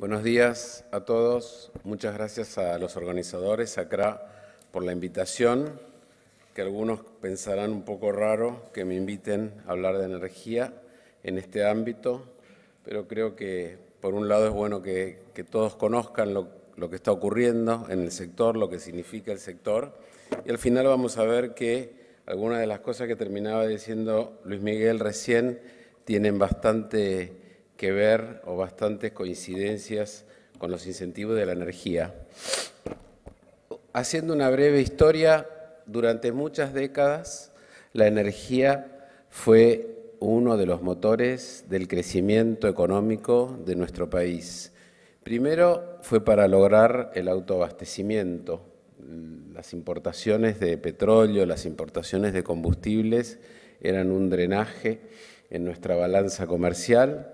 Buenos días a todos. Muchas gracias a los organizadores acá por la invitación, que algunos pensarán un poco raro que me inviten a hablar de energía en este ámbito, pero creo que por un lado es bueno que todos conozcan lo que está ocurriendo en el sector, lo que significa el sector, y al final vamos a ver que algunas de las cosas que terminaba diciendo Luis Miguel recién tienen bastante que ver o bastantes coincidencias con los incentivos de la energía. Haciendo una breve historia, durante muchas décadas la energía fue uno de los motores del crecimiento económico de nuestro país. Primero fue para lograr el autoabastecimiento. Las importaciones de petróleo, las importaciones de combustibles eran un drenaje en nuestra balanza comercial.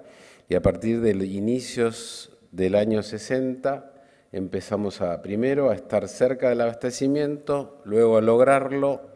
Y a partir de inicios del año 60 empezamos primero a estar cerca del abastecimiento, luego a lograrlo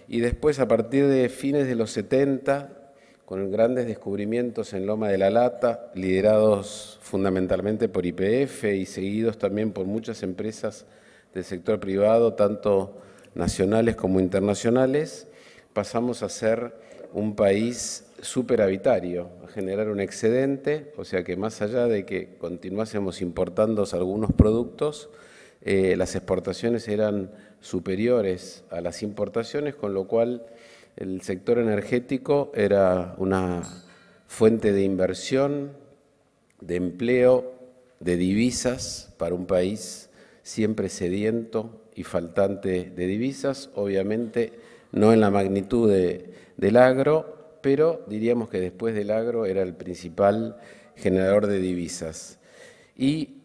y después a partir de fines de los 70, con grandes descubrimientos en Loma de la Lata, liderados fundamentalmente por YPF y seguidos también por muchas empresas del sector privado, tanto nacionales como internacionales, pasamos a ser un país superavitario, a generar un excedente, o sea que más allá de que continuásemos importando algunos productos, las exportaciones eran superiores a las importaciones, con lo cual el sector energético era una fuente de inversión, de empleo, de divisas para un país siempre sediento y faltante de divisas, obviamente no en la magnitud del agro, pero diríamos que después del agro era el principal generador de divisas. Y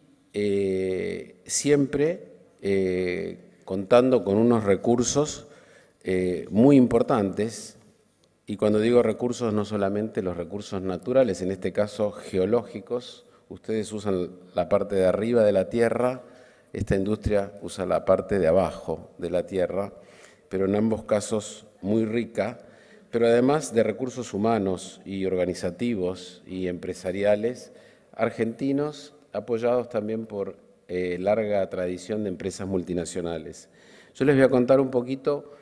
siempre contando con unos recursos muy importantes, y cuando digo recursos no solamente los recursos naturales, en este caso geológicos, ustedes usan la parte de arriba de la tierra, esta industria usa la parte de abajo de la tierra, pero en ambos casos muy rica, pero además de recursos humanos y organizativos y empresariales argentinos, apoyados también por larga tradición de empresas multinacionales. Yo les voy a contar un poquito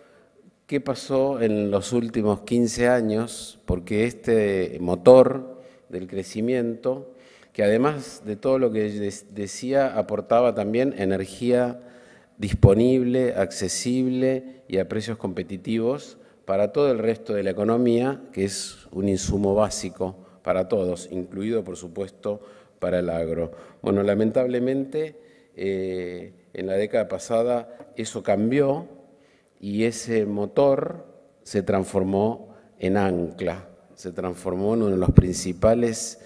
qué pasó en los últimos 15 años, porque este motor del crecimiento, que además de todo lo que decía, aportaba también energía disponible, accesible y a precios competitivos para todo el resto de la economía, que es un insumo básico para todos, incluido, por supuesto, para el agro. Bueno, lamentablemente, en la década pasada eso cambió y ese motor se transformó en ancla, se transformó en uno de los principales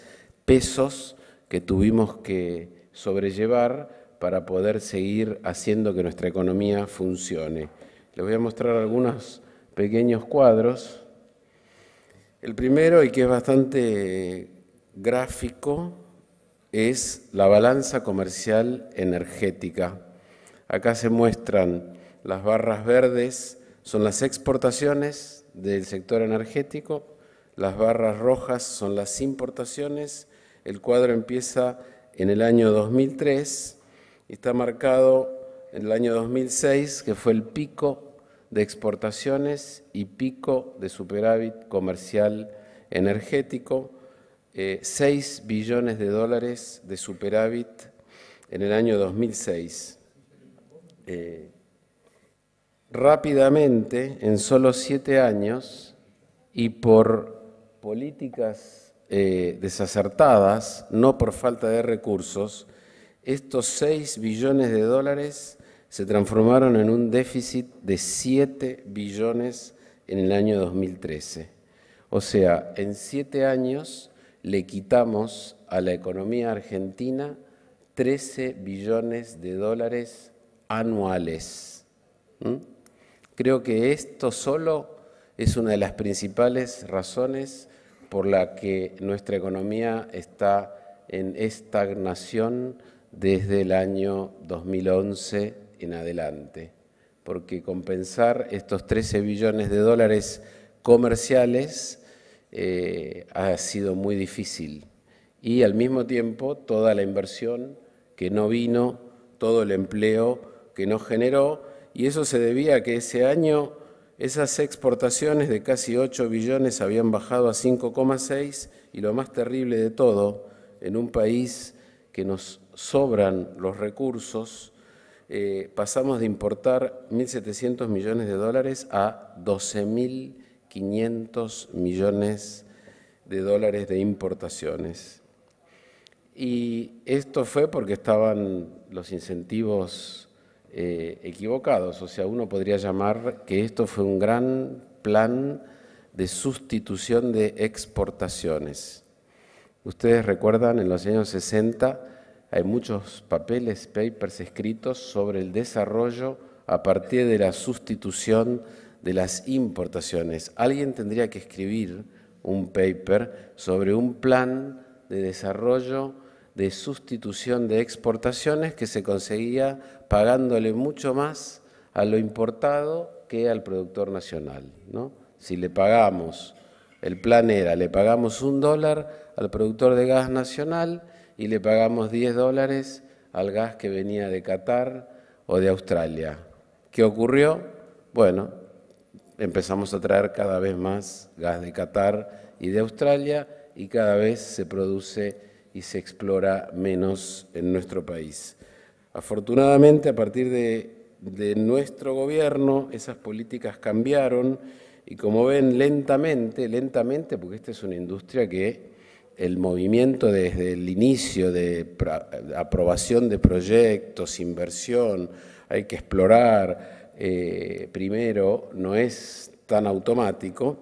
pesos que tuvimos que sobrellevar para poder seguir haciendo que nuestra economía funcione. Les voy a mostrar algunos pequeños cuadros. El primero, y que es bastante gráfico, es la balanza comercial energética. Acá se muestran las barras verdes, son las exportaciones del sector energético, las barras rojas son las importaciones. El cuadro empieza en el año 2003 y está marcado en el año 2006, que fue el pico de exportaciones y pico de superávit comercial energético, 6 billones de dólares de superávit en el año 2006. Rápidamente, en solo 7 años, y por políticas desacertadas, no por falta de recursos, estos 6 billones de dólares se transformaron en un déficit de 7 billones en el año 2013. O sea, en 7 años le quitamos a la economía argentina 13 billones de dólares anuales. Creo que esto solo es una de las principales razones por la que nuestra economía está en estagnación desde el año 2011 en adelante, porque compensar estos 13 billones de dólares comerciales ha sido muy difícil y al mismo tiempo toda la inversión que no vino, todo el empleo que no generó, y eso se debía a que ese año esas exportaciones de casi 8 billones habían bajado a 5,6, y lo más terrible de todo, en un país que nos sobran los recursos, pasamos de importar 1.700 millones de dólares a 12.500 millones de dólares de importaciones. Y esto fue porque estaban los incentivos equivocados, o sea, uno podría llamar que esto fue un gran plan de sustitución de exportaciones. Ustedes recuerdan, en los años 60 hay muchos papeles, papers escritos sobre el desarrollo a partir de la sustitución de las importaciones. Alguien tendría que escribir un paper sobre un plan de desarrollo de sustitución de exportaciones que se conseguía pagándole mucho más a lo importado que al productor nacional, ¿no? Si le pagamos, el plan era, le pagamos $1 al productor de gas nacional y le pagamos $10 al gas que venía de Qatar o de Australia. ¿Qué ocurrió? Bueno, empezamos a traer cada vez más gas de Qatar y de Australia y cada vez se produce y se explora menos en nuestro país. Afortunadamente, a partir de nuestro gobierno, esas políticas cambiaron y, como ven, lentamente, porque esta es una industria que el movimiento desde el inicio de aprobación de proyectos, inversión, hay que explorar primero, no es tan automático,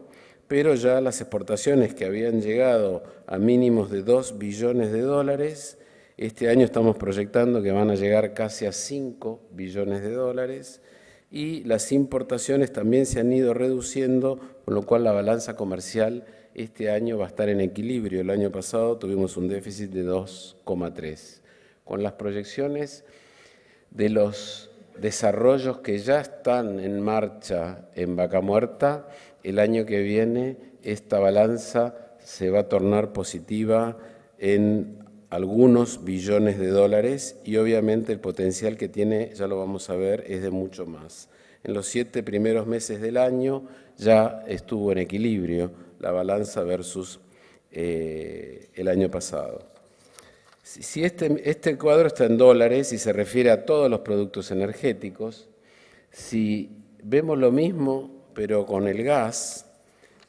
pero ya las exportaciones que habían llegado a mínimos de 2 billones de dólares, este año estamos proyectando que van a llegar casi a 5 billones de dólares, y las importaciones también se han ido reduciendo, con lo cual la balanza comercial este año va a estar en equilibrio. El año pasado tuvimos un déficit de 2,3. Con las proyecciones de los desarrollos que ya están en marcha en Vaca Muerta, el año que viene esta balanza se va a tornar positiva en algunos billones de dólares, y obviamente el potencial que tiene, ya lo vamos a ver, es de mucho más. En los 7 primeros meses del año ya estuvo en equilibrio la balanza versus el año pasado. Si este cuadro está en dólares y se refiere a todos los productos energéticos, si vemos lo mismo pero con el gas,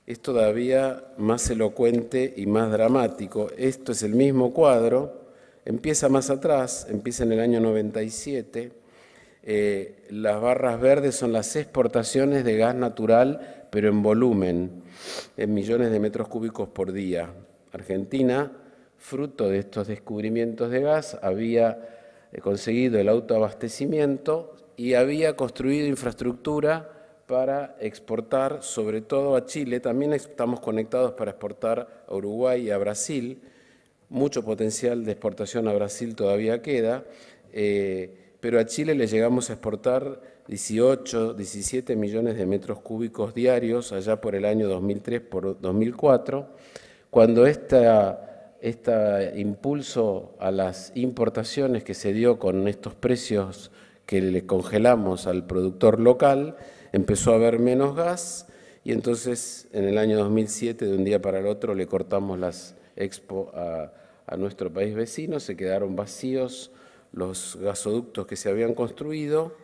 es todavía más elocuente y más dramático. Esto es el mismo cuadro, empieza más atrás, empieza en el año 97. Las barras verdes son las exportaciones de gas natural, pero en volumen, en millones de metros cúbicos por día. Argentina, fruto de estos descubrimientos de gas, había conseguido el autoabastecimiento y había construido infraestructura para exportar, sobre todo a Chile. También estamos conectados para exportar a Uruguay y a Brasil. Mucho potencial de exportación a Brasil todavía queda, pero a Chile le llegamos a exportar 18, 17 millones de metros cúbicos diarios allá por el año 2003, por 2004, cuando este impulso a las importaciones que se dio con estos precios que le congelamos al productor local, empezó a haber menos gas, y entonces en el año 2007, de un día para el otro, le cortamos las expo a nuestro país vecino, se quedaron vacíos los gasoductos que se habían construido,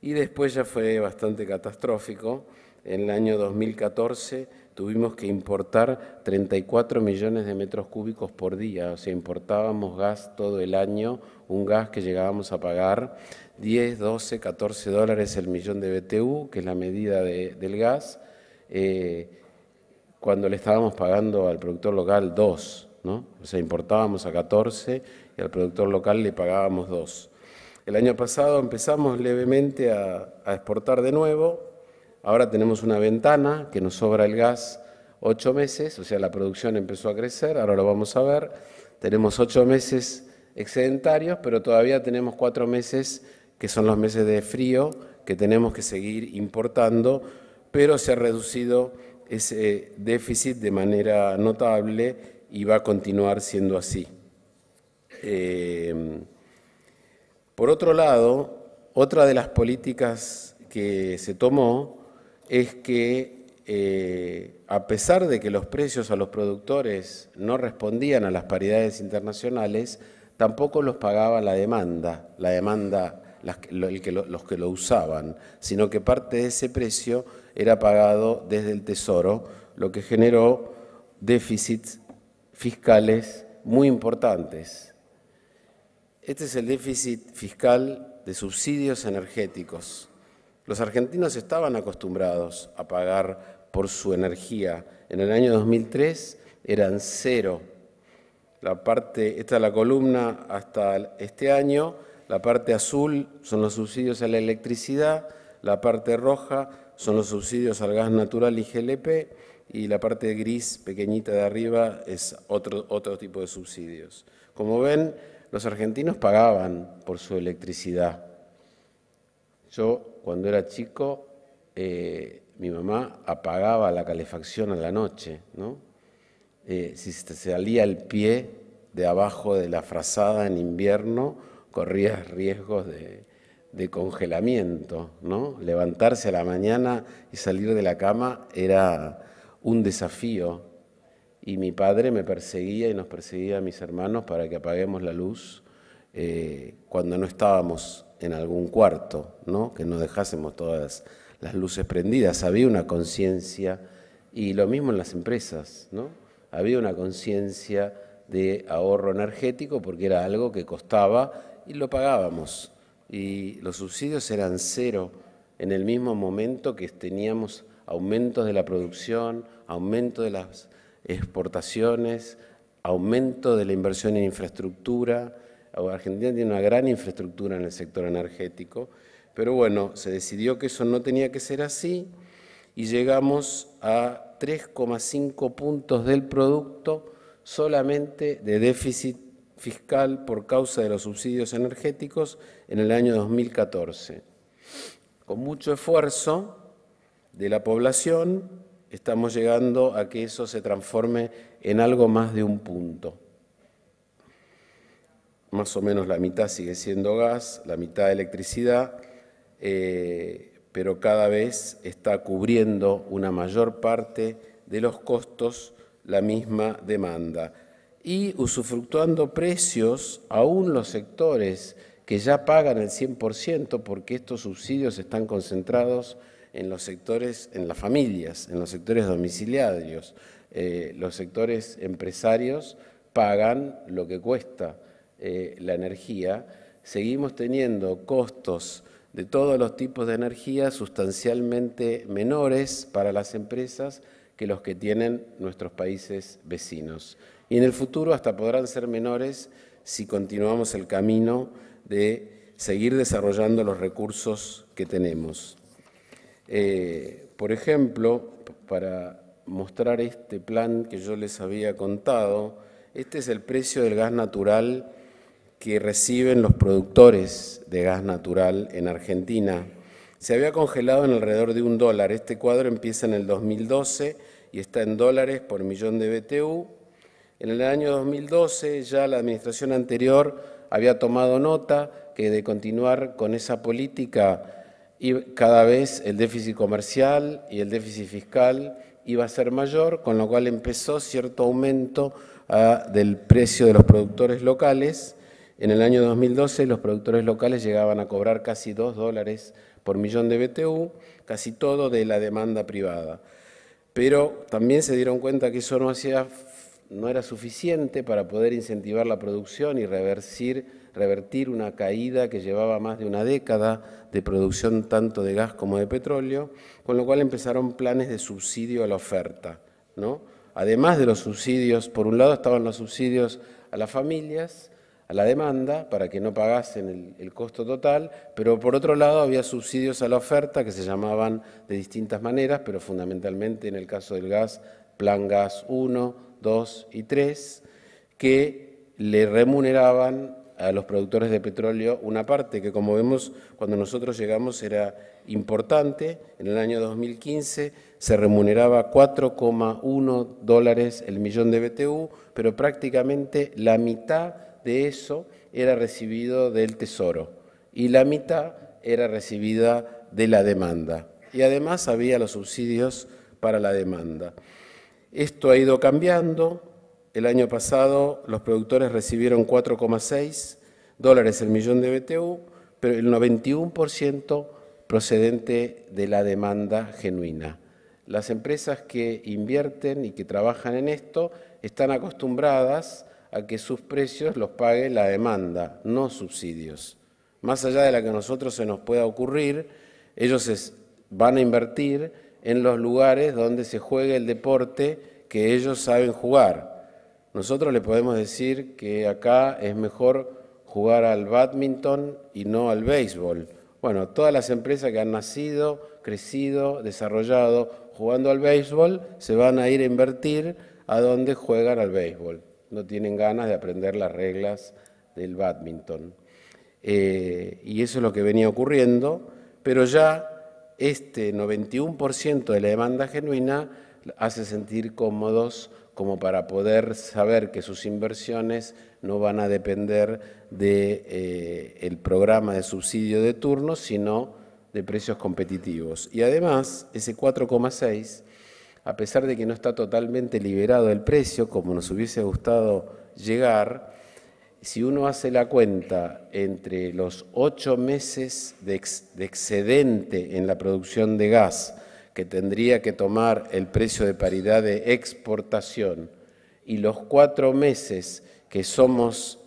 y después ya fue bastante catastrófico. En el año 2014 tuvimos que importar 34 millones de metros cúbicos por día, o sea, importábamos gas todo el año, un gas que llegábamos a pagar 10, 12, 14 dólares el millón de BTU, que es la medida del gas, cuando le estábamos pagando al productor local 2, ¿no? O sea, importábamos a 14 y al productor local le pagábamos 2. El año pasado empezamos levemente a exportar de nuevo. Ahora tenemos una ventana que nos sobra el gas 8 meses, o sea, la producción empezó a crecer, ahora lo vamos a ver. Tenemos 8 meses excedentarios, pero todavía tenemos 4 meses que son los meses de frío, que tenemos que seguir importando, pero se ha reducido ese déficit de manera notable y va a continuar siendo así. Por otro lado, otra de las políticas que se tomó es que a pesar de que los precios a los productores no respondían a las paridades internacionales, tampoco los pagaba la demanda, los que lo usaban, sino que parte de ese precio era pagado desde el Tesoro, lo que generó déficits fiscales muy importantes. Este es el déficit fiscal de subsidios energéticos. Los argentinos estaban acostumbrados a pagar por su energía. En el año 2003 eran cero. Esta es la columna hasta este año. La parte azul son los subsidios a la electricidad, la parte roja son los subsidios al gas natural y GLP, y la parte gris pequeñita de arriba es otro tipo de subsidios. Como ven, los argentinos pagaban por su electricidad. Yo, cuando era chico, mi mamá apagaba la calefacción a la noche, ¿no? Si se salía el pie de abajo de la frazada en invierno, corrías riesgos de congelamiento, ¿no? Levantarse a la mañana y salir de la cama era un desafío. Y mi padre me perseguía y nos perseguía a mis hermanos para que apaguemos la luz cuando no estábamos en algún cuarto, ¿no? Que no dejásemos todas las luces prendidas. Había una conciencia, y lo mismo en las empresas, ¿no? Había una conciencia de ahorro energético porque era algo que costaba y lo pagábamos. Y los subsidios eran cero en el mismo momento que teníamos aumentos de la producción, aumento de las exportaciones, aumento de la inversión en infraestructura. Argentina tiene una gran infraestructura en el sector energético, pero bueno, se decidió que eso no tenía que ser así y llegamos a 3,5 puntos del producto solamente de déficit fiscal por causa de los subsidios energéticos en el año 2014. Con mucho esfuerzo de la población estamos llegando a que eso se transforme en algo más de un punto. Más o menos la mitad sigue siendo gas, la mitad electricidad, pero cada vez está cubriendo una mayor parte de los costos la misma demanda. Y usufructuando precios, aún los sectores que ya pagan el 100%, porque estos subsidios están concentrados en los sectores, en las familias, en los sectores domiciliarios. Los sectores empresarios pagan lo que cuesta la energía. Seguimos teniendo costos de todos los tipos de energía sustancialmente menores para las empresas que los que tienen nuestros países vecinos. Y en el futuro hasta podrán ser menores si continuamos el camino de seguir desarrollando los recursos que tenemos. Por ejemplo, para mostrar este plan que yo les había contado, este es el precio del gas natural que reciben los productores de gas natural en Argentina. Se había congelado en alrededor de $1. Este cuadro empieza en el 2012 y está en dólares por millón de BTU. En el año 2012 ya la administración anterior había tomado nota que de continuar con esa política cada vez el déficit comercial y el déficit fiscal iba a ser mayor, con lo cual empezó cierto aumento del precio de los productores locales. En el año 2012 los productores locales llegaban a cobrar casi $2 por millón de BTU, casi todo de la demanda privada. Pero también se dieron cuenta que eso no era suficiente para poder incentivar la producción y revertir una caída que llevaba más de una década de producción tanto de gas como de petróleo, con lo cual empezaron planes de subsidio a la oferta, ¿no? Además de los subsidios, por un lado estaban los subsidios a las familias, a la demanda, para que no pagasen el costo total, pero por otro lado había subsidios a la oferta que se llamaban de distintas maneras, pero fundamentalmente en el caso del gas, Plan Gas 1, 2 y 3, que le remuneraban a los productores de petróleo una parte que, como vemos, cuando nosotros llegamos era importante. En el año 2015 se remuneraba $4,1 el millón de BTU, pero prácticamente la mitad de eso era recibido del Tesoro y la mitad era recibida de la demanda. Y además había los subsidios para la demanda. Esto ha ido cambiando. El año pasado los productores recibieron $4,6 el millón de BTU, pero el 91% procedente de la demanda genuina. Las empresas que invierten y que trabajan en esto están acostumbradas a que sus precios los pague la demanda, no subsidios. Más allá de la que a nosotros se nos pueda ocurrir, ellos van a invertir en los lugares donde se juegue el deporte que ellos saben jugar. Nosotros le podemos decir que acá es mejor jugar al bádminton y no al béisbol. Bueno, todas las empresas que han nacido, crecido, desarrollado jugando al béisbol se van a ir a invertir a donde juegan al béisbol. No tienen ganas de aprender las reglas del bádminton. Y eso es lo que venía ocurriendo, pero ya este 91% de la demanda genuina hace sentir cómodos como para poder saber que sus inversiones no van a depender del programa de subsidio de turno, sino de precios competitivos. Y además, ese 4,6, a pesar de que no está totalmente liberado el precio, como nos hubiese gustado llegar, si uno hace la cuenta entre los 8 meses de excedente en la producción de gas que tendría que tomar el precio de paridad de exportación y los 4 meses que somos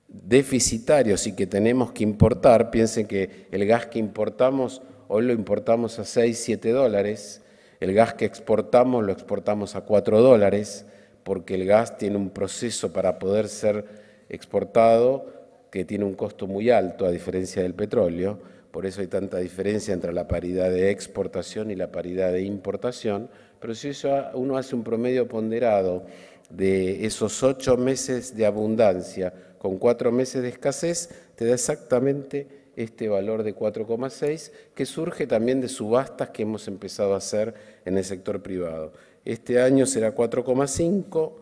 deficitarios y que tenemos que importar, piensen que el gas que importamos, hoy lo importamos a $6–7, el gas que exportamos lo exportamos a $4, porque el gas tiene un proceso para poder ser exportado que tiene un costo muy alto a diferencia del petróleo. Por eso hay tanta diferencia entre la paridad de exportación y la paridad de importación, pero si uno hace un promedio ponderado de esos 8 meses de abundancia con 4 meses de escasez, te da exactamente este valor de 4,6, que surge también de subastas que hemos empezado a hacer en el sector privado. Este año será 4,5,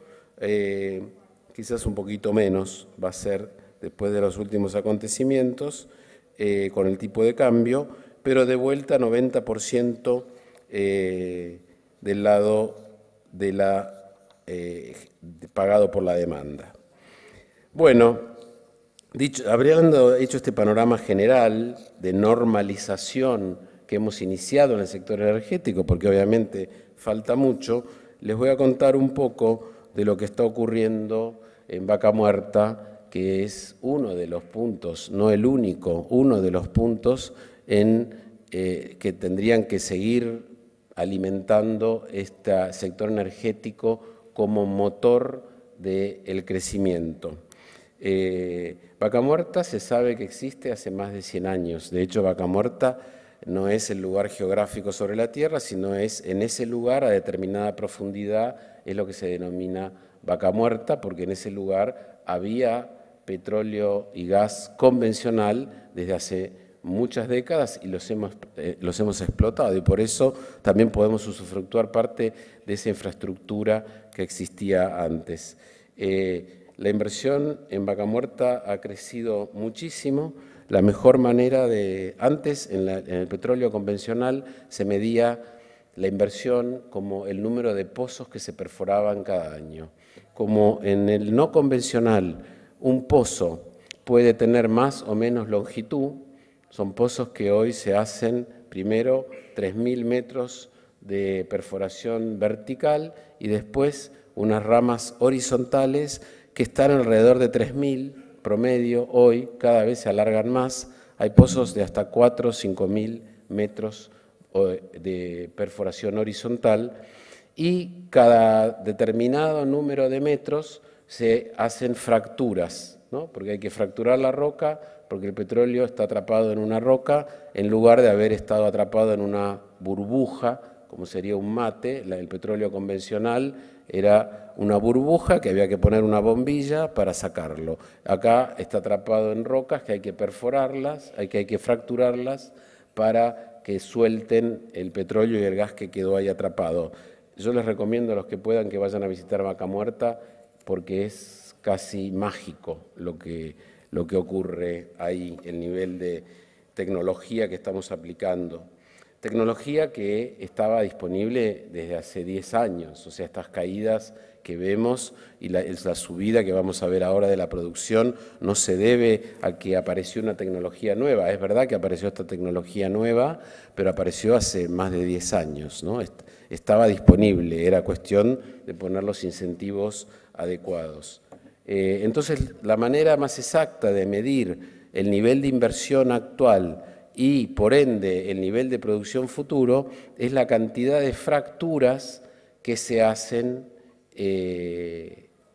quizás un poquito menos va a ser después de los últimos acontecimientos, con el tipo de cambio, pero de vuelta 90% del lado de pagado por la demanda. Bueno, habiendo hecho este panorama general de normalización que hemos iniciado en el sector energético, porque obviamente falta mucho, les voy a contar un poco de lo que está ocurriendo en Vaca Muerta, que es uno de los puntos, no el único, uno de los puntos que tendrían que seguir alimentando este sector energético como motor del crecimiento. Vaca Muerta se sabe que existe hace más de 100 años. De hecho, Vaca Muerta no es el lugar geográfico sobre la Tierra, sino es en ese lugar a determinada profundidad, es lo que se denomina Vaca Muerta, porque en ese lugar había petróleo y gas convencional desde hace muchas décadas y los hemos explotado, y por eso también podemos usufructuar parte de esa infraestructura que existía antes. La inversión en Vaca Muerta ha crecido muchísimo. La mejor manera antes en el petróleo convencional se medía la inversión como el número de pozos que se perforaban cada año. Como en el no convencional un pozo puede tener más o menos longitud, son pozos que hoy se hacen primero 3.000 metros de perforación vertical y después unas ramas horizontales que están alrededor de 3.000 promedio. Hoy cada vez se alargan más, hay pozos de hasta 4.000 o 5.000 metros de perforación horizontal y cada determinado número de metros se hacen fracturas, ¿no? Porque hay que fracturar la roca, porque el petróleo está atrapado en una roca en lugar de haber estado atrapado en una burbuja, como sería un mate. El petróleo convencional Era una burbuja que había que poner una bombilla para sacarlo. Acá está atrapado en rocas que hay que perforarlas, hay que fracturarlas para que suelten el petróleo y el gas que quedó ahí atrapado. Yo les recomiendo a los que puedan que vayan a visitar Vaca Muerta porque es casi mágico lo que ocurre ahí, el nivel de tecnología que estamos aplicando. Tecnología que estaba disponible desde hace 10 años, o sea, estas caídas que vemos y la subida que vamos a ver ahora de la producción no se debe a que apareció una tecnología nueva. Es verdad que apareció esta tecnología nueva, pero apareció hace más de 10 años, ¿no? Estaba disponible, era cuestión de poner los incentivos adecuados. Entonces, la manera más exacta de medir el nivel de inversión actual y, por ende, el nivel de producción futuro es la cantidad de fracturas que se hacen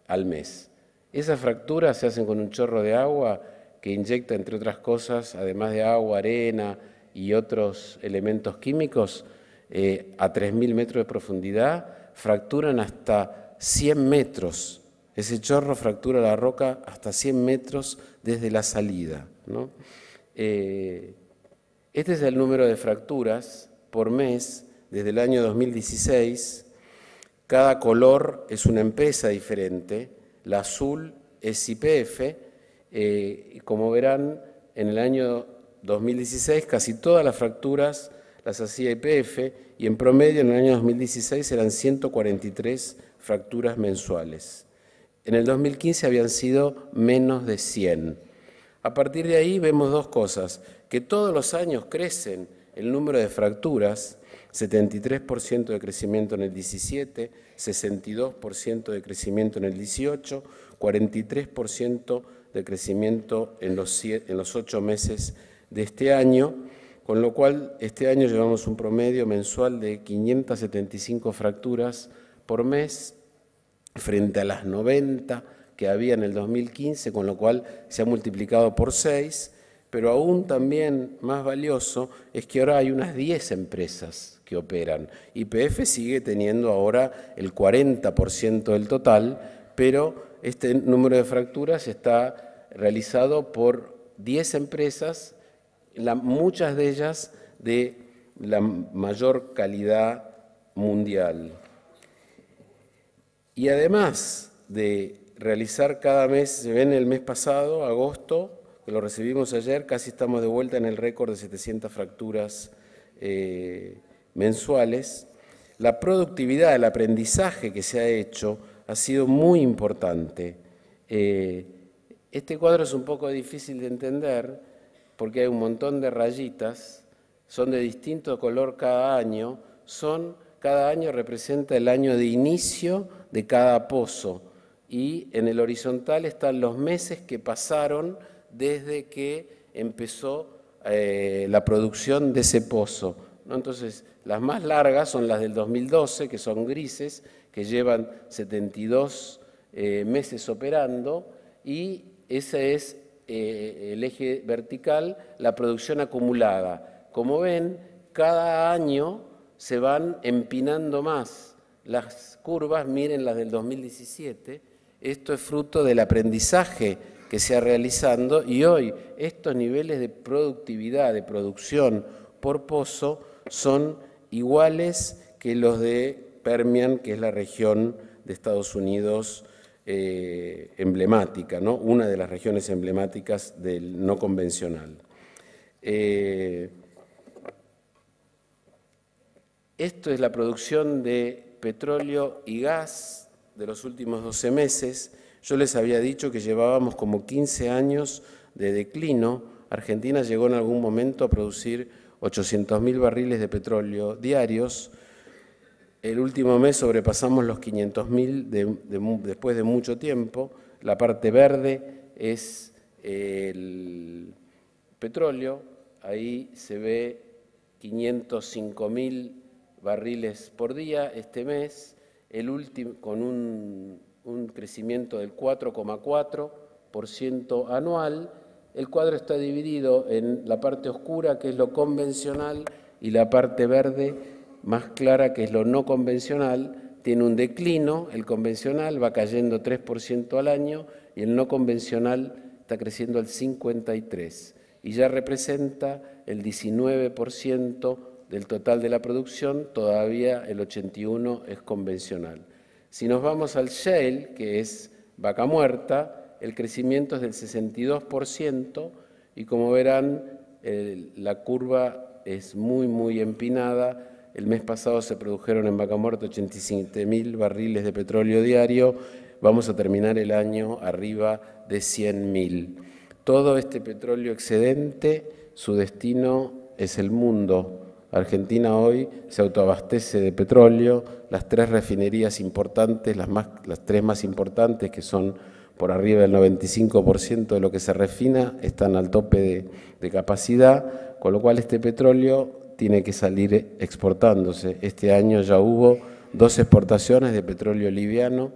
al mes. Esas fracturas se hacen con un chorro de agua que inyecta, entre otras cosas, además de agua, arena y otros elementos químicos, a 3.000 metros de profundidad, fracturan hasta 100 metros. Ese chorro fractura la roca hasta 100 metros desde la salida, ¿no? Este es el número de fracturas por mes desde el año 2016. Cada color es una empresa diferente. La azul es YPF. Como verán, en el año 2016 casi todas las fracturas las hacía YPF y en promedio en el año 2016 eran 143 fracturas mensuales. En el 2015 habían sido menos de 100. A partir de ahí vemos dos cosas, que todos los años crecen el número de fracturas, 73% de crecimiento en el 17, 62% de crecimiento en el 18, 43% de crecimiento en los 8 meses de este año, con lo cual este año llevamos un promedio mensual de 575 fracturas por mes, frente a las 90 que había en el 2015, con lo cual se ha multiplicado por 6, pero aún también más valioso es que ahora hay unas 10 empresas que operan. YPF sigue teniendo ahora el 40% del total, pero este número de fracturas está realizado por 10 empresas, muchas de ellas de la mayor calidad mundial. Y además de realizar cada mes, se ven el mes pasado, agosto, que lo recibimos ayer, casi estamos de vuelta en el récord de 700 fracturas mensuales. La productividad, el aprendizaje que se ha hecho ha sido muy importante. Este cuadro es un poco difícil de entender porque hay un montón de rayitas, son de distinto color cada año, cada año representa el año de inicio de cada pozo y en el horizontal están los meses que pasaron desde que empezó la producción de ese pozo, ¿no? Entonces, las más largas son las del 2012, que son grises, que llevan 72 meses operando, y ese es el eje vertical, la producción acumulada. Como ven, cada año se van empinando más las curvas, miren las del 2017, esto es fruto del aprendizaje que se ha realizando y hoy estos niveles de productividad, de producción por pozo son iguales que los de Permian, que es la región de Estados Unidos emblemática, ¿no? Una de las regiones emblemáticas del no convencional. Esto es la producción de petróleo y gas de los últimos 12 meses. Yo les había dicho que llevábamos como 15 años de declino. Argentina llegó en algún momento a producir 800.000 barriles de petróleo diarios. El último mes sobrepasamos los 500.000 después de mucho tiempo. La parte verde es el petróleo. Ahí se ve 505.000 barriles por día este mes, con un crecimiento del 4,4% anual. El cuadro está dividido en la parte oscura, que es lo convencional, y la parte verde más clara, que es lo no convencional, tiene un declino, el convencional va cayendo 3% al año y el no convencional está creciendo al 53% y ya representa el 19% del total de la producción, todavía el 81% es convencional. Si nos vamos al shale, que es vaca muerta, el crecimiento es del 62% y como verán, la curva es muy empinada. El mes pasado se produjeron en vaca muerta 87.000 barriles de petróleo diario, vamos a terminar el año arriba de 100.000. Todo este petróleo excedente, su destino es el mundo. Argentina hoy se autoabastece de petróleo, las tres refinerías importantes, las tres más importantes, que son por arriba del 95% de lo que se refina, están al tope de capacidad, con lo cual este petróleo tiene que salir exportándose. Este año ya hubo 2 exportaciones de petróleo liviano.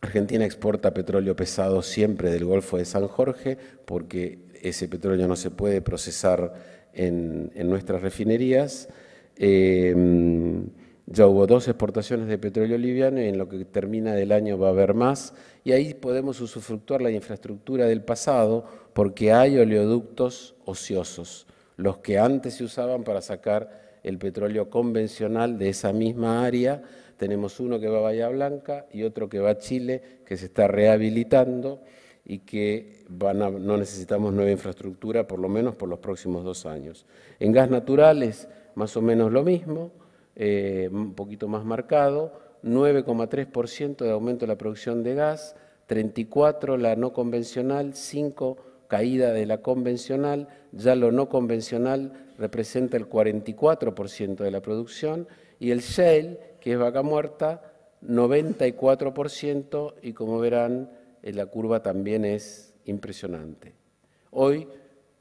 Argentina exporta petróleo pesado siempre del Golfo de San Jorge, porque ese petróleo no se puede procesar en nuestras refinerías. Ya hubo 2 exportaciones de petróleo liviano y en lo que termina del año va a haber más. Y ahí podemos usufructuar la infraestructura del pasado porque hay oleoductos ociosos, los que antes se usaban para sacar el petróleo convencional de esa misma área. Tenemos uno que va a Bahía Blanca y otro que va a Chile, que se está rehabilitando y que no necesitamos nueva infraestructura, por lo menos por los próximos 2 años. En gas natural es más o menos lo mismo, un poquito más marcado, 9,3% de aumento de la producción de gas, 34% la no convencional, 5% caída de la convencional, ya lo no convencional representa el 44% de la producción y el shale, que es vaca muerta, 94% y como verán la curva también es impresionante. Hoy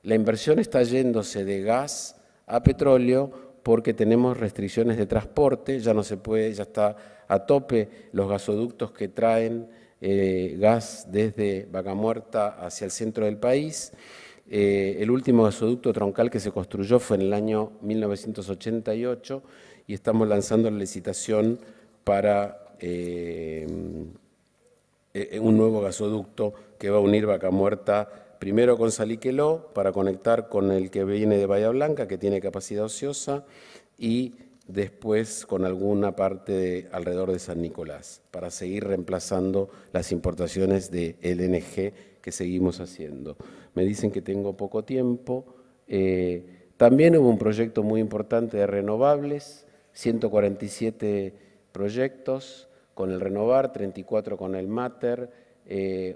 la inversión está yéndose de gas a petróleo porque tenemos restricciones de transporte, ya no se puede, ya está a tope los gasoductos que traen gas desde Vaca Muerta hacia el centro del país. El último gasoducto troncal que se construyó fue en el año 1988 y estamos lanzando la licitación para un nuevo gasoducto que va a unir Vaca Muerta primero con Saliqueló para conectar con el que viene de Bahía Blanca, que tiene capacidad ociosa, y después con alguna parte alrededor de San Nicolás, para seguir reemplazando las importaciones de LNG que seguimos haciendo. Me dicen que tengo poco tiempo. También hubo un proyecto muy importante de renovables, 147 proyectos con el Renovar, 34 con el Mater,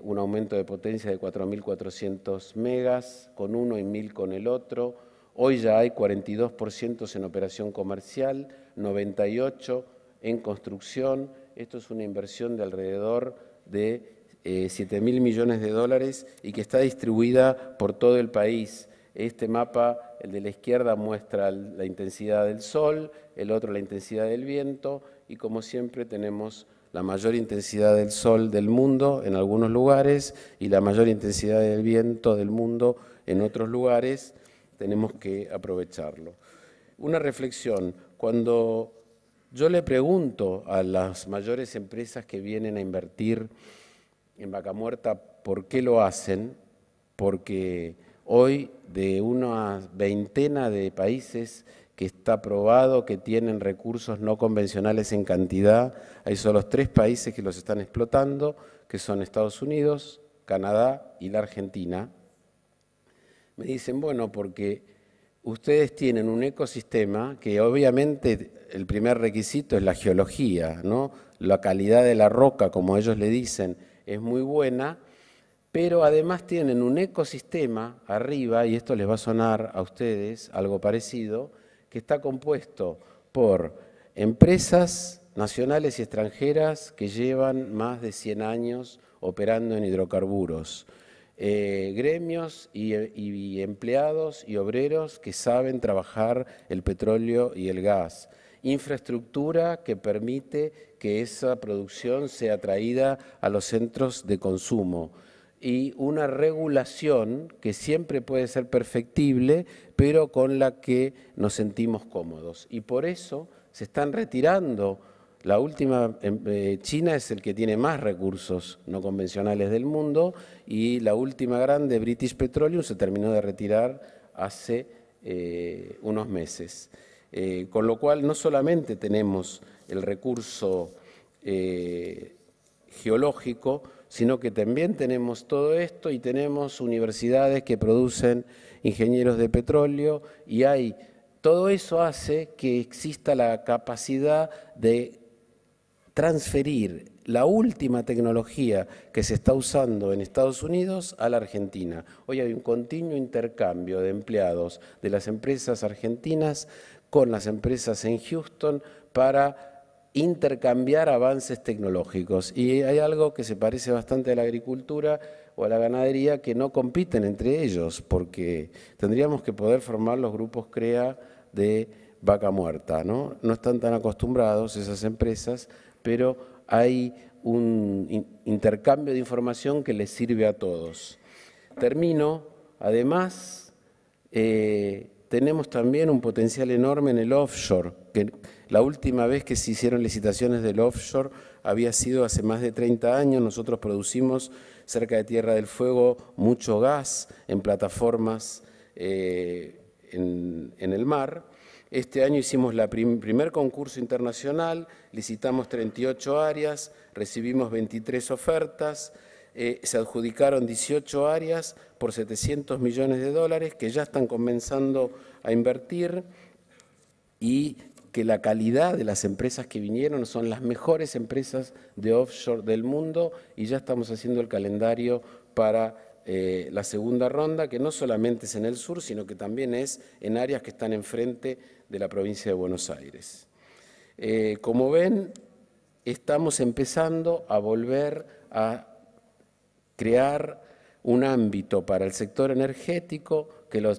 un aumento de potencia de 4.400 megas con uno y 1.000 con el otro. Hoy ya hay 42% en operación comercial, 98% en construcción. Esto es una inversión de alrededor de 7.000 millones de dólares y que está distribuida por todo el país. Este mapa, el de la izquierda, muestra la intensidad del sol, el otro la intensidad del viento y como siempre tenemos la mayor intensidad del sol del mundo en algunos lugares y la mayor intensidad del viento del mundo en otros lugares. Tenemos que aprovecharlo. Una reflexión, cuando yo le pregunto a las mayores empresas que vienen a invertir en Vaca Muerta por qué lo hacen, porque hoy de una veintena de países que está probado que tienen recursos no convencionales en cantidad, hay solo 3 países que los están explotando, que son Estados Unidos, Canadá y la Argentina. Me dicen, bueno, porque ustedes tienen un ecosistema que obviamente el primer requisito es la geología, ¿no? La calidad de la roca, como ellos le dicen, es muy buena, pero además tienen un ecosistema arriba, y esto les va a sonar a ustedes algo parecido, que está compuesto por empresas nacionales y extranjeras que llevan más de 100 años operando en hidrocarburos, gremios y empleados y obreros que saben trabajar el petróleo y el gas, infraestructura que permite que esa producción sea traída a los centros de consumo y una regulación que siempre puede ser perfectible, pero con la que nos sentimos cómodos. Y por eso se están retirando China es el que tiene más recursos no convencionales del mundo y la última grande, British Petroleum, se terminó de retirar hace unos meses. Con lo cual no solamente tenemos el recurso geológico, sino que también tenemos todo esto y tenemos universidades que producen ingenieros de petróleo y todo eso hace que exista la capacidad de transferir la última tecnología que se está usando en Estados Unidos a la Argentina. Hoy hay un continuo intercambio de empleados de las empresas argentinas con las empresas en Houston para intercambiar avances tecnológicos. Y hay algo que se parece bastante a la agricultura o a la ganadería, que no compiten entre ellos, porque tendríamos que poder formar los grupos CREA de vaca muerta, ¿no? No están tan acostumbrados esas empresas, pero hay un intercambio de información que les sirve a todos. Termino, además, tenemos también un potencial enorme en el offshore, que la última vez que se hicieron licitaciones del offshore había sido hace más de 30 años. Nosotros producimos cerca de Tierra del Fuego mucho gas en plataformas en el mar. Este año hicimos el primer concurso internacional, licitamos 38 áreas, recibimos 23 ofertas, se adjudicaron 18 áreas por 700 millones de dólares que ya están comenzando a invertir y que la calidad de las empresas que vinieron son las mejores empresas de offshore del mundo y ya estamos haciendo el calendario para la segunda ronda, que no solamente es en el sur, sino que también es en áreas que están enfrente de la provincia de Buenos Aires. Como ven, estamos empezando a volver a crear un ámbito para el sector energético que lo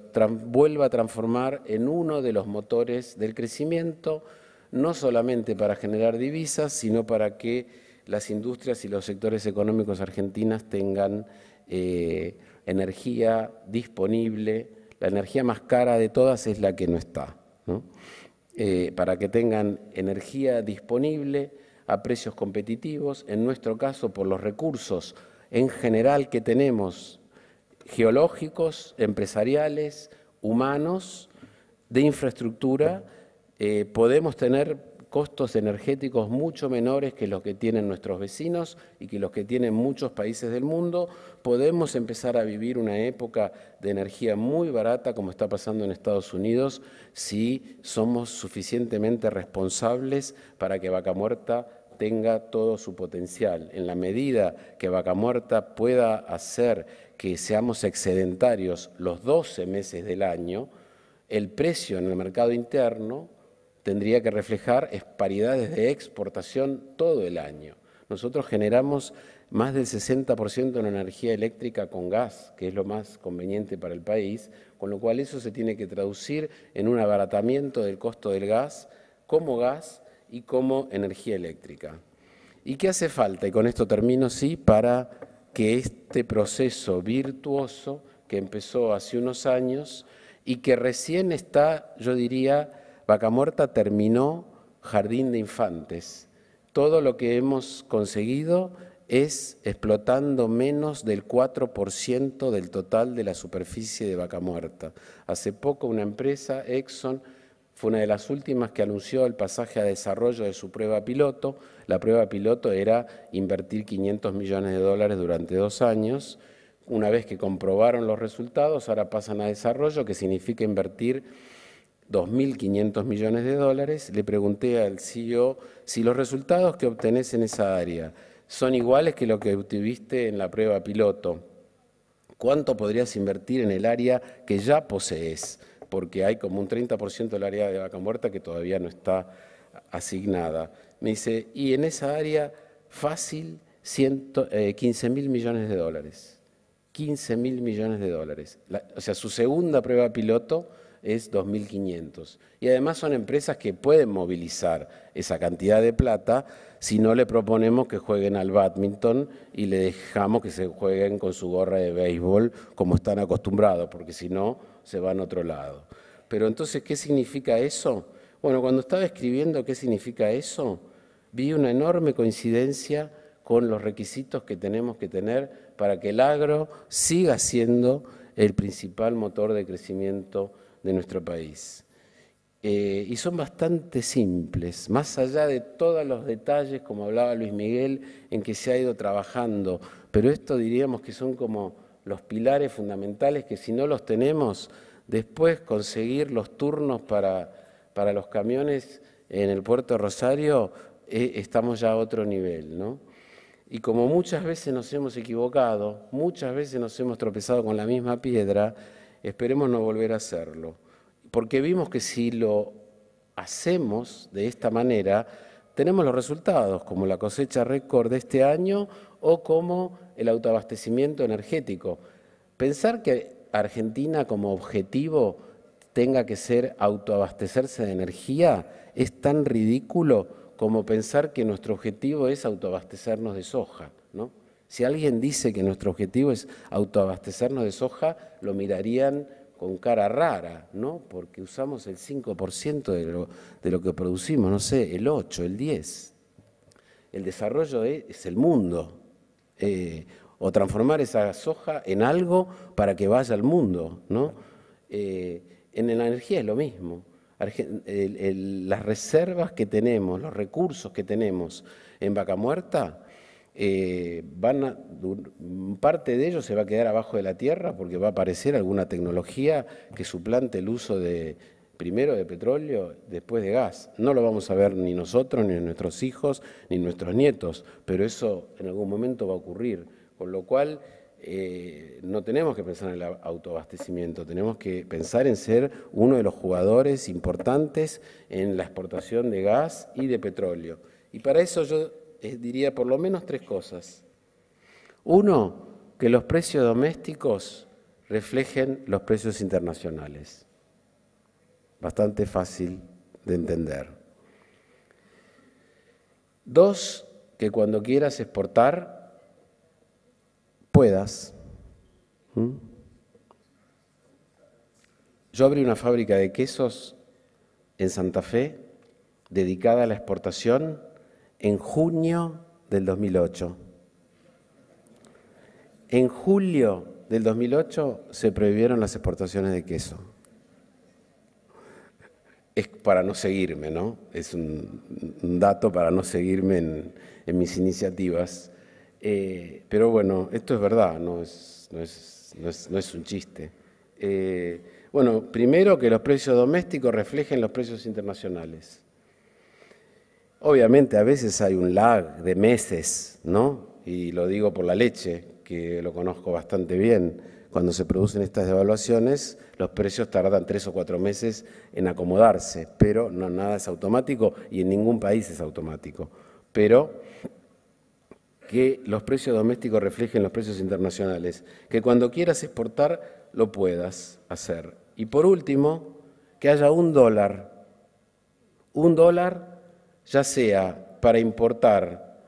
vuelva a transformar en uno de los motores del crecimiento, no solamente para generar divisas, sino para que las industrias y los sectores económicos argentinos tengan energía disponible. La energía más cara de todas es la que no está, ¿no? Para que tengan energía disponible a precios competitivos, en nuestro caso por los recursos en general que tenemos, geológicos, empresariales, humanos, de infraestructura, podemos tener costos energéticos mucho menores que los que tienen nuestros vecinos y que los que tienen muchos países del mundo. Podemos empezar a vivir una época de energía muy barata, como está pasando en Estados Unidos, si somos suficientemente responsables para que Vaca Muerta tenga todo su potencial. En la medida que Vaca Muerta pueda hacer que seamos excedentarios los 12 meses del año, el precio en el mercado interno tendría que reflejar paridades de exportación todo el año. Nosotros generamos más del 60% de la energía eléctrica con gas, que es lo más conveniente para el país, con lo cual eso se tiene que traducir en un abaratamiento del costo del gas y como energía eléctrica. ¿Y qué hace falta? Y con esto termino, sí, para que este proceso virtuoso que empezó hace unos años y que recién está, yo diría, Vaca Muerta terminó jardín de infantes. Todo lo que hemos conseguido es explotando menos del 4% del total de la superficie de Vaca Muerta. Hace poco una empresa, Exxon, fue una de las últimas que anunció el pasaje a desarrollo de su prueba piloto. La prueba piloto era invertir 500 millones de dólares durante 2 años. Una vez que comprobaron los resultados, ahora pasan a desarrollo, que significa invertir 2.500 millones de dólares. Le pregunté al CEO si los resultados que obtenés en esa área son iguales que lo que obtuviste en la prueba piloto. ¿Cuánto podrías invertir en el área que ya posees? Porque hay como un 30% del área de Vaca Muerta que todavía no está asignada. Me dice, y en esa área fácil 15.000 millones de dólares. 15.000 millones de dólares. O sea, su segunda prueba piloto es 2.500. Y además son empresas que pueden movilizar esa cantidad de plata si no le proponemos que jueguen al bádminton y le dejamos que se jueguen con su gorra de béisbol como están acostumbrados, porque si no se van a otro lado. Pero entonces, ¿qué significa eso? Bueno, cuando estaba escribiendo qué significa eso, vi una enorme coincidencia con los requisitos que tenemos que tener para que el agro siga siendo el principal motor de crecimiento de nuestro país. Y son bastante simples, más allá de todos los detalles, como hablaba Luis Miguel, en que se ha ido trabajando, pero esto diríamos que son como los pilares fundamentales que si no los tenemos, después conseguir los turnos para los camiones en el puerto de Rosario, estamos ya a otro nivel, ¿no? Y como muchas veces nos hemos equivocado, muchas veces nos hemos tropezado con la misma piedra, esperemos no volver a hacerlo. Porque vimos que si lo hacemos de esta manera, tenemos los resultados, como la cosecha récord de este año o como el autoabastecimiento energético. Pensar que Argentina como objetivo tenga que ser autoabastecerse de energía es tan ridículo como pensar que nuestro objetivo es autoabastecernos de soja, ¿no? Si alguien dice que nuestro objetivo es autoabastecernos de soja, lo mirarían con cara rara, ¿no? Porque usamos el 5% de lo que producimos, no sé, el 8, el 10. El desarrollo es el mundo. O transformar esa soja en algo para que vaya al mundo, ¿no? En la energía es lo mismo. Las reservas que tenemos, los recursos que tenemos en Vaca Muerta, parte de ellos se va a quedar abajo de la tierra porque va a aparecer alguna tecnología que suplante el uso primero de petróleo, después de gas. No lo vamos a ver ni nosotros, ni nuestros hijos, ni nuestros nietos, pero eso en algún momento va a ocurrir, con lo cual no tenemos que pensar en el autoabastecimiento, tenemos que pensar en ser uno de los jugadores importantes en la exportación de gas y de petróleo. Y para eso yo diría por lo menos 3 cosas. Uno, que los precios domésticos reflejen los precios internacionales. Bastante fácil de entender. 2, que cuando quieras exportar, puedas. Yo abrí una fábrica de quesos en Santa Fe dedicada a la exportación en junio del 2008. En julio del 2008 se prohibieron las exportaciones de queso. Es para no seguirme, ¿no? Es un dato para no seguirme en mis iniciativas. Pero bueno, esto es verdad, no es un chiste. Bueno, primero que los precios domésticos reflejen los precios internacionales. Obviamente a veces hay un lag de meses, ¿no? Y lo digo por la leche, que lo conozco bastante bien. Cuando se producen estas devaluaciones, los precios tardan 3 o 4 meses en acomodarse, pero no, nada es automático y en ningún país es automático. Pero que los precios domésticos reflejen los precios internacionales, que cuando quieras exportar lo puedas hacer. Y por último, que haya un dólar ya sea para importar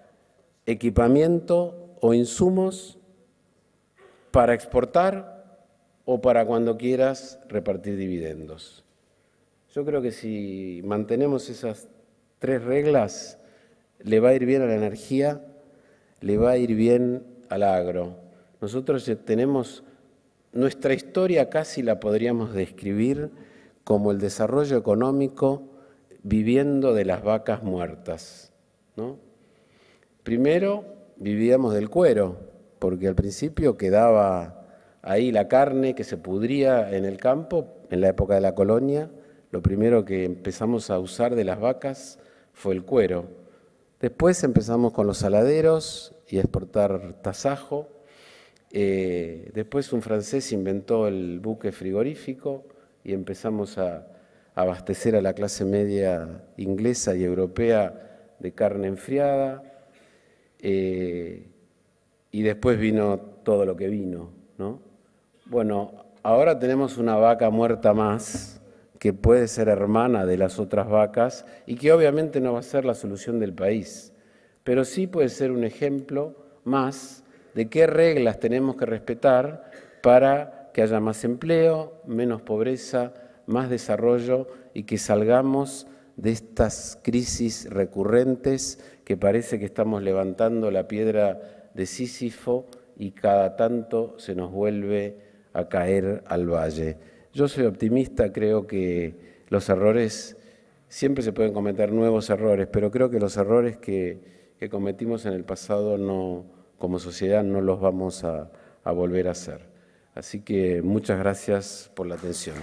equipamiento o insumos, para exportar o para cuando quieras repartir dividendos. Yo creo que si mantenemos esas 3 reglas, le va a ir bien a la energía, le va a ir bien al agro. Nosotros tenemos, nuestra historia casi la podríamos describir como el desarrollo económico viviendo de las vacas muertas, ¿no? Primero vivíamos del cuero, porque al principio quedaba ahí la carne que se pudría en el campo, en la época de la colonia. Lo primero que empezamos a usar de las vacas fue el cuero. Después empezamos con los saladeros y a exportar tasajo. Después un francés inventó el buque frigorífico y empezamos a abastecer a la clase media inglesa y europea de carne enfriada. Y después vino todo lo que vino, ¿no? Bueno, ahora tenemos una vaca muerta más que puede ser hermana de las otras vacas y que obviamente no va a ser la solución del país, pero sí puede ser un ejemplo más de qué reglas tenemos que respetar para que haya más empleo, menos pobreza, más desarrollo y que salgamos de estas crisis recurrentes que parece que estamos levantando la piedra de Sísifo y cada tanto se nos vuelve a caer al valle. Yo soy optimista, creo que los errores, siempre se pueden cometer nuevos errores, pero creo que los errores que cometimos en el pasado como sociedad no los vamos a volver a hacer. Así que muchas gracias por la atención.